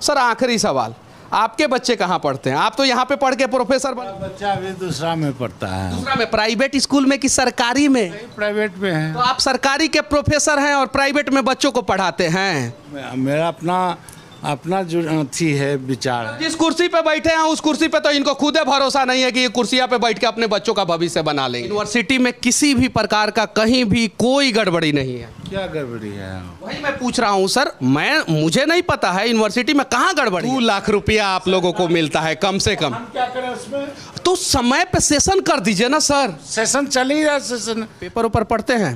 Sir आखिरी सवाल, आपके बच्चे कहाँ पढ़ते हैं? आप तो यहाँ पे पढ़ के प्रोफेसर बन। बच्चा अभी दूसरा में पढ़ता है। दूसरा में प्राइवेट स्कूल में कि सरकारी में? प्राइवेट में है। तो आप सरकारी के प्रोफेसर हैं और प्राइवेट में बच्चों को पढ़ाते हैं। मेरा अपना जो थी है विचार। जिस कुर्सी पे बैठे हैं उस कुर्सी पे तो इनको खुद भरोसा नहीं है कि ये कुर्सियां पे बैठ के अपने बच्चों का भविष्य बना लेंगे। यूनिवर्सिटी में किसी भी प्रकार का कहीं भी कोई गड़बड़ी नहीं है। क्या गड़बड़ी है? वही मैं पूछ रहा हूँ सर, मुझे नहीं पता है यूनिवर्सिटी में कहाँ गड़बड़ी। 2 लाख रुपया आप लोगों को मिलता है कम से कम। हम क्या करें उसमें? तो समय पे सेशन कर दीजिए ना सर। सेशन चल ही रहा है। सेशन पेपर ऊपर पढ़ते हैं?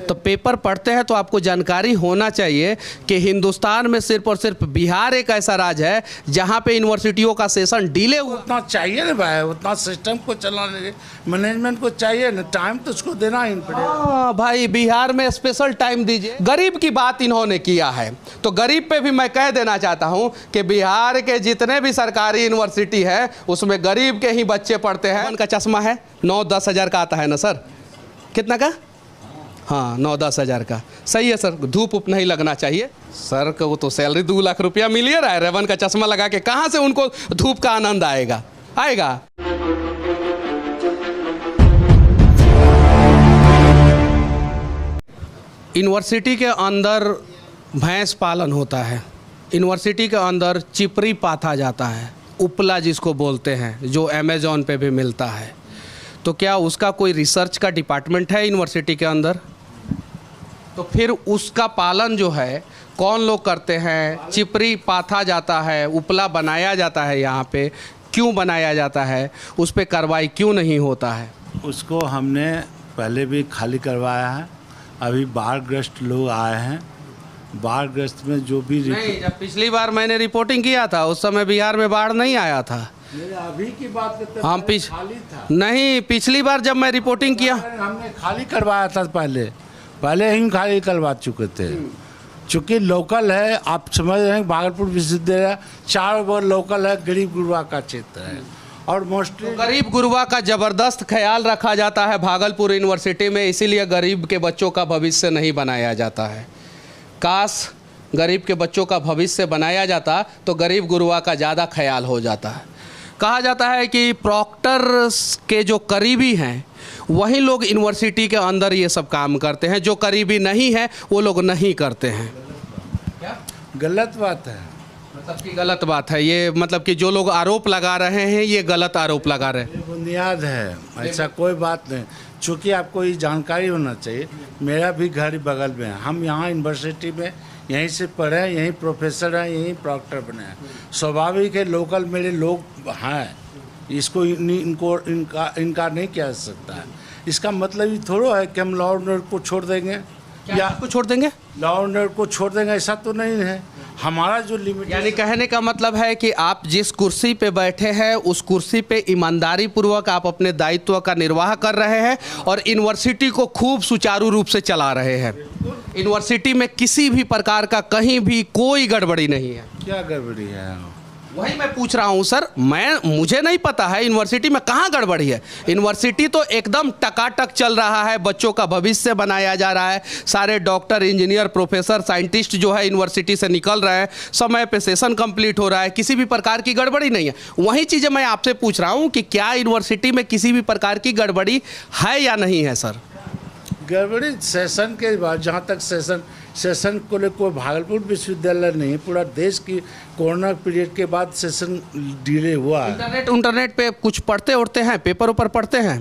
तो पेपर पढ़ते हैं तो आपको जानकारी होना चाहिए कि हिंदुस्तान में सिर्फ और सिर्फ बिहार एक ऐसा राज्य है जहां पे यूनिवर्सिटियों का सेशन डिले हुआ। उतना चाहिए ना भाई, उतना सिस्टम को चलाने मैनेजमेंट को चाहिए ना, टाइम तो उसको देना ही पड़ेगा। हाँ भाई, बिहार में स्पेशल टाइम दीजिए। गरीब की बात इन्होंने किया है तो गरीब पे भी मैं कह देना चाहता हूं कि बिहार के जितने भी सरकारी यूनिवर्सिटी है उसमें गरीब के ही बच्चे पढ़ते हैं। उनका चश्मा है 9-10 हज़ार का आता है ना सर? कितना का? हाँ 9-10 हज़ार का। सही है सर, धूप उप नहीं लगना चाहिए। सर को तो सैलरी 2 लाख रुपया मिल ही रहा है, रेवन का चश्मा लगा के कहाँ से उनको धूप का आनंद आएगा? यूनिवर्सिटी के अंदर भैंस पालन होता है, यूनिवर्सिटी के अंदर चिपरी पाथा जाता है, उपला जिसको बोलते हैं, जो अमेज़ॉन पे भी मिलता है। तो क्या उसका कोई रिसर्च का डिपार्टमेंट है यूनिवर्सिटी के अंदर? तो फिर उसका पालन जो है कौन लोग करते हैं? चिपरी पाथा जाता है, उपला बनाया जाता है, यहाँ पे क्यों बनाया जाता है? उस पर कार्रवाई क्यों नहीं होता है? उसको हमने पहले भी खाली करवाया है। अभी बाढ़ग्रस्त लोग आए हैं, बाढ़ग्रस्त में जो भी नहीं, जब पिछली बार मैंने रिपोर्टिंग किया था उस समय बिहार में बाढ़ नहीं आया था। अभी की बात करते हम खाली था। नहीं, पिछली बार जब मैं रिपोर्टिंग किया हमने खाली करवाया था, पहले ही खाली करवा चुके थे। चूँकि लोकल है, आप समझ रहे हैं, भागलपुर विश्वविद्यालय 4 बार लोकल है, गरीब गुरबा का क्षेत्र है और मोस्टली गरीब गुरबा का ज़बरदस्त ख्याल रखा जाता है भागलपुर यूनिवर्सिटी में, इसीलिए गरीब के बच्चों का भविष्य नहीं बनाया जाता है। काश गरीब के बच्चों का भविष्य बनाया जाता तो गरीब गुरबा का ज़्यादा ख्याल हो जाता है। कहा जाता है कि प्रॉक्टर के जो करीबी हैं वही लोग यूनिवर्सिटी के अंदर ये सब काम करते हैं, जो करीबी नहीं है वो लोग नहीं करते हैं। क्या गलत बात है? मतलब कि गलत बात है ये, मतलब कि जो लोग आरोप लगा रहे हैं ये गलत आरोप लगा रहे हैं। बुनियाद है, ऐसा कोई बात नहीं। चूँकि आपको ये जानकारी होना चाहिए, मेरा भी घर बगल में है, हम यहाँ यूनिवर्सिटी में यहीं से पढ़े हैं, यहीं प्रोफेसर हैं, यहीं प्रॉक्टर बने हैं। स्वाभाविक है, लोकल मेरे लोग हैं, इसको इनकार नहीं किया जा सकता है। इसका मतलब ये थोड़ा है कि हम लॉ एंड ऑर्डर को छोड़ देंगे या को छोड़ देंगे, लॉ एंड ऑर्डर को छोड़ देंगे, ऐसा तो नहीं है। हमारा जो लिमिट, यानी कहने का मतलब है कि आप जिस कुर्सी पे बैठे हैं उस कुर्सी पे ईमानदारी पूर्वक आप अपने दायित्व का निर्वाह कर रहे हैं और यूनिवर्सिटी को खूब सुचारू रूप से चला रहे हैं। यूनिवर्सिटी में किसी भी प्रकार का कहीं भी कोई गड़बड़ी नहीं है। क्या गड़बड़ी है? वही मैं पूछ रहा हूँ सर, मुझे नहीं पता है यूनिवर्सिटी में कहाँ गड़बड़ी है। यूनिवर्सिटी तो एकदम टकाटक चल रहा है, बच्चों का भविष्य बनाया जा रहा है, सारे डॉक्टर, इंजीनियर, प्रोफेसर, साइंटिस्ट जो है यूनिवर्सिटी से निकल रहे हैं, समय पे सेशन कंप्लीट हो रहा है, किसी भी प्रकार की गड़बड़ी नहीं है। वही चीज़ें मैं आपसे पूछ रहा हूँ कि क्या यूनिवर्सिटी में किसी भी प्रकार की गड़बड़ी है या नहीं है सर? गड़बड़ी सेशन के बाद, जहाँ तक सेशन को लेकर कोई भागलपुर विश्वविद्यालय नहीं, पूरा देश की कोरोना पीरियड के बाद सेशन डिले हुआ है। इंटरनेट पे कुछ पढ़ते उड़ते हैं, पेपर ऊपर पढ़ते हैं?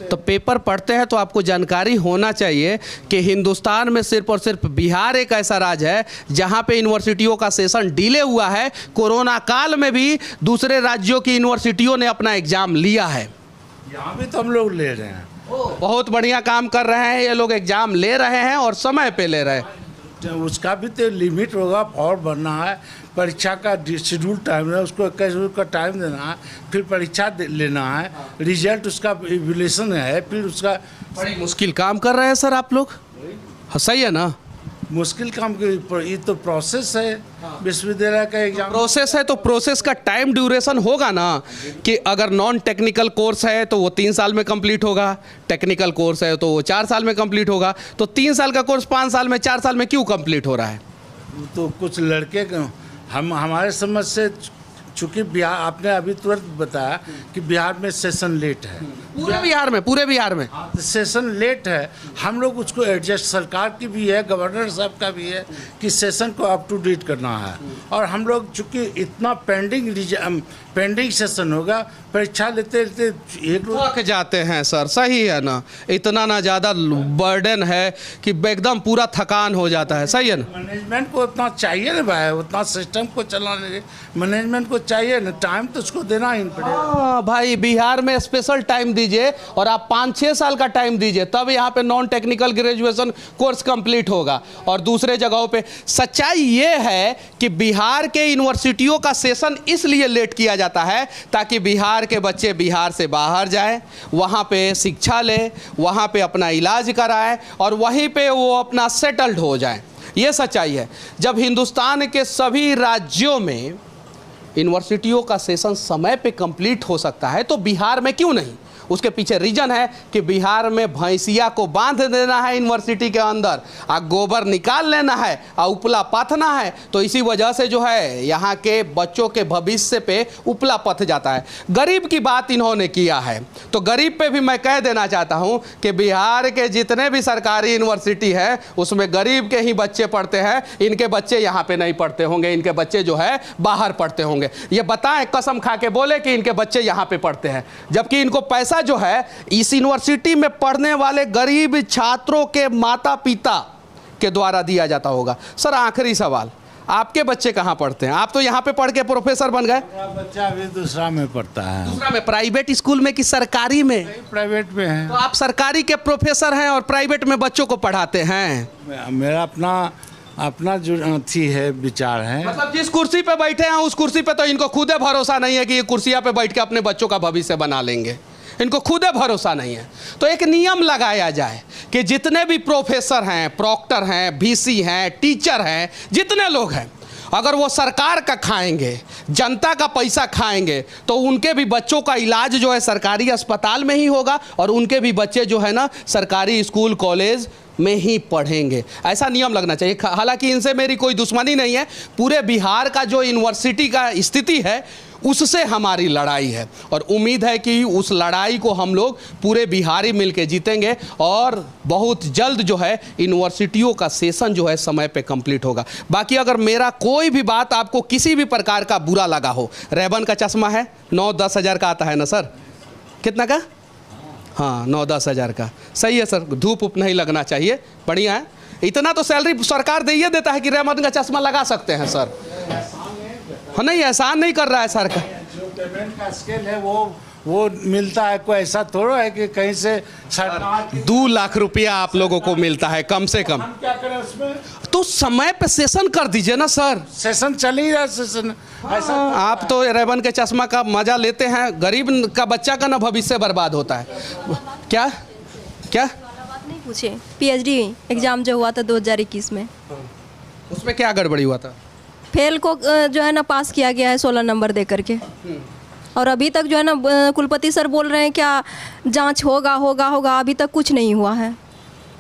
तो पेपर पढ़ते हैं तो आपको जानकारी होना चाहिए कि हिंदुस्तान में सिर्फ और सिर्फ बिहार एक ऐसा राज्य है जहाँ पे यूनिवर्सिटियों का सेशन डिले हुआ है। कोरोना काल में भी दूसरे राज्यों की यूनिवर्सिटियों ने अपना एग्ज़ाम लिया है, यहाँ भी तो हम लोग ले रहे हैं। बहुत बढ़िया काम कर रहे हैं ये लोग, एग्जाम ले रहे हैं और समय पे ले रहे हैं। उसका भी तो लिमिट होगा, फॉर्म भरना है, परीक्षा का शेड्यूल टाइम है, उसको 21 का टाइम देना है, फिर परीक्षा लेना है, रिजल्ट उसका इवैल्यूएशन है, फिर उसका। बड़ी मुश्किल काम कर रहे हैं सर आप लोग। हाँ, सही है ना? मुश्किल काम ये तो प्रोसेस है, विश्वविद्यालय का एग्जाम प्रोसेस है, तो प्रोसेस का टाइम ड्यूरेशन होगा ना कि अगर नॉन टेक्निकल कोर्स है तो वो 3 साल में कंप्लीट होगा, टेक्निकल कोर्स है तो वो 4 साल में कंप्लीट होगा। तो 3 साल का कोर्स 5 साल में, 4 साल में क्यों कंप्लीट हो रहा है? तो कुछ लड़के हम हमारे समझ से, चूँकि बिहार, आपने अभी तुरंत बताया कि बिहार में सेशन लेट है, पूरे बिहार में सेशन लेट है। हम लोग उसको एडजस्ट, सरकार की भी है, गवर्नर साहब का भी है कि सेशन को अप टू डेट करना है। और हम लोग चूँकि इतना पेंडिंग सेशन होगा, परीक्षा लेते लेते एक थक जाते हैं सर, सही है ना, इतना ना ज़्यादा बर्डन है कि एकदम पूरा थकान हो जाता है, सही है ना। मैनेजमेंट को उतना चाहिए ना भाई, उतना सिस्टम को चलाने मैनेजमेंट को चाहिए ना, टाइम तो उसको देना ही पड़ेगा। हाँ भाई, बिहार में स्पेशल टाइम दीजिए और आप 5-6 साल का टाइम दीजिए, तब यहाँ पे non technical graduation course complete होगा। और दूसरे जगहों पे सच्चाई ये है कि बिहार के यूनिवर्सिटियों का सेशन इसलिए लेट किया जाता है ताकि बिहार के बच्चे बिहार से बाहर जाएं, वहाँ पे शिक्षा लें, वहाँ पे अपना इलाज कराएं और वहीं पे वो अपना सेटल्ड हो जाएं। ये सच्चाई है। जब हिंदुस्तान के सभी राज्यों में यूनिवर्सिटियों का सेशन समय पे कंप्लीट हो सकता है तो बिहार में क्यों नहीं? उसके पीछे रीजन है कि बिहार में भैंसिया को बांध देना है यूनिवर्सिटी के अंदर, गोबर निकाल लेना है और उपला पाथना है। तो इसी वजह से जो है यहाँ के बच्चों के भविष्य पे उपला पथ जाता है। गरीब की बात इन्होंने किया है, तो गरीब पे भी मैं कह देना चाहता हूँ कि बिहार के जितने भी सरकारी यूनिवर्सिटी है उसमें गरीब के ही बच्चे पढ़ते हैं। इनके बच्चे यहाँ पे नहीं पढ़ते होंगे, इनके बच्चे जो है बाहर पढ़ते होंगे। ये बताएं, कसम खा के बोले कि इनके बच्चे यहाँ पे पढ़ते हैं, जबकि इनको पैसा जो है इस यूनिवर्सिटी में पढ़ने वाले गरीब छात्रों के माता पिता के द्वारा दिया जाता होगा। सर आखिरी सवाल, आपके बच्चे कहाँ पढ़ते हैं? आप तो यहाँ पे पढ़ के प्रोफेसर बन गए। मेरा बच्चा अभी दूसरा में पढ़ता है। दूसरा में? प्राइवेट स्कूल में कि सरकारी में? प्राइवेट में है। तो आप सरकारी के प्रोफेसर हैं और प्राइवेट में बच्चों को पढ़ाते हैं। मेरा अपना जो थी है, विचार है। मतलब जिस कुर्सी पे बैठे हैं उस कुर्सी पे तो इनको खुद भरोसा नहीं है कि ये कुर्सियां पे बैठ के अपने बच्चों का भविष्य बना लेंगे। इनको खुद भरोसा नहीं है। तो एक नियम लगाया जाए कि जितने भी प्रोफेसर हैं, प्रॉक्टर हैं, वीसी हैं, टीचर हैं, जितने लोग हैं, अगर वो सरकार का खाएंगे, जनता का पैसा खाएंगे, तो उनके भी बच्चों का इलाज जो है सरकारी अस्पताल में ही होगा और उनके भी बच्चे जो है ना सरकारी स्कूल कॉलेज में ही पढ़ेंगे। ऐसा नियम लगना चाहिए। हालांकि इनसे मेरी कोई दुश्मनी नहीं है, पूरे बिहार का जो यूनिवर्सिटी का स्थिति है उससे हमारी लड़ाई है और उम्मीद है कि उस लड़ाई को हम लोग पूरे बिहारी मिलके जीतेंगे और बहुत जल्द जो है यूनिवर्सिटियों का सेशन जो है समय पे कंप्लीट होगा। बाकी अगर मेरा कोई भी बात आपको किसी भी प्रकार का बुरा लगा हो, रेबन का चश्मा है 9-10 हज़ार का आता है ना सर? कितना का? हाँ 9-10 हज़ार का। सही है सर, धूप उप नहीं लगना चाहिए, बढ़िया है। इतना तो सैलरी सरकार दे ही देता है कि रेबन का चश्मा लगा सकते हैं सर। हाँ नहीं, एहसान नहीं कर रहा है सरकार। जो पेमेंट का स्केल है वो मिलता है, कोई ऐसा थोड़ा है कि कहीं से सरकार 2 लाख रुपया आप लोगों को मिलता है कम से कम। हम क्या करें उसमें? तो समय पे सेशन कर दीजिए ना सर। सेशन चल ही रहा है, सेशन ऐसा। आप तो रेबन के चश्मा का मजा लेते हैं, गरीब का बच्चा का ना भविष्य बर्बाद होता है। क्या क्या बात नहीं पूछे। पीएचडी एग्जाम जो हुआ था 2021 में, उसमें क्या गड़बड़ी हुआ था? फेल को जो है ना पास किया गया है 16 नंबर दे करके। और अभी तक जो है ना कुलपति सर बोल रहे हैं क्या जांच होगा, अभी तक कुछ नहीं हुआ है।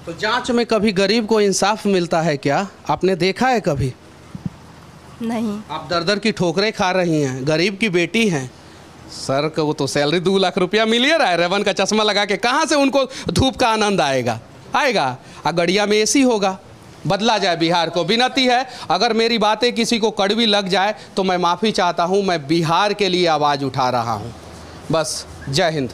तो जांच में कभी गरीब को इंसाफ मिलता है क्या? आपने देखा है कभी? नहीं। आप दर की ठोकरें खा रही हैं, गरीब की बेटी हैं। सर को तो सैलरी 2 लाख रुपया मिल ही रहा है, रेबन का चश्मा लगा के कहाँ से उनको धूप का आनंद आएगा? गड़िया में एसी होगा। बदला जाए बिहार को, विनती है। अगर मेरी बातें किसी को कड़वी लग जाए तो मैं माफ़ी चाहता हूँ। मैं बिहार के लिए आवाज़ उठा रहा हूँ। बस, जय हिंद।